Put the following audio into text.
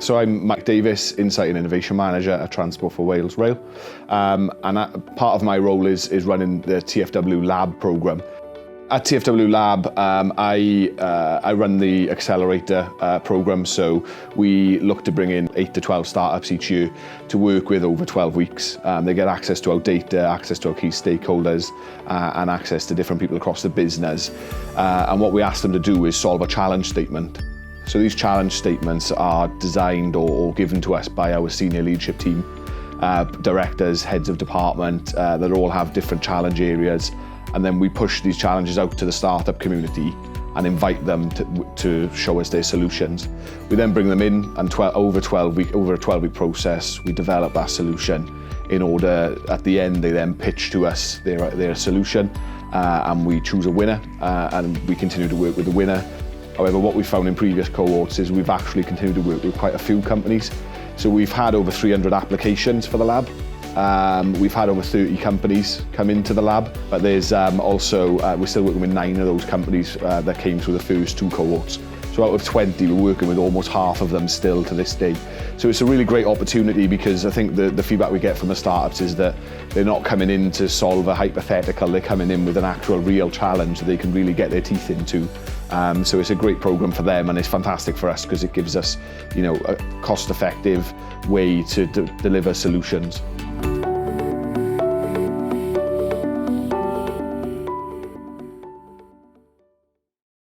So I'm Mike Davis, Insight and Innovation Manager at Transport for Wales Rail. Part of my role is running the TFW Lab programme. At TFW Lab, I run the accelerator programme, so we look to bring in 8 to 12 startups each year to work with over 12 weeks. They get access to our data, access to our key stakeholders, and access to different people across the business. And what we ask them to do is solve a challenge statement. So these challenge statements are designed or given to us by our senior leadership team, directors, heads of department, that all have different challenge areas. And then we push these challenges out to the startup community and invite them to show us their solutions. We then bring them in, and over a 12-week process, we develop that solution in order, at the end, they then pitch to us their solution, and we choose a winner, and we continue to work with the winner. However, what we've found in previous cohorts is we've actually continued to work with quite a few companies. So we've had over 300 applications for the lab. We've had over 30 companies come into the lab, but there's also, we're still working with 9 of those companies that came through the first 2 cohorts. So out of 20, we're working with almost half of them still to this day. So it's a really great opportunity, because I think the feedback we get from the startups is that they're not coming in to solve a hypothetical, they're coming in with an actual real challenge that they can really get their teeth into. So it's a great program for them, and it's fantastic for us because it gives us, a cost-effective way to deliver solutions.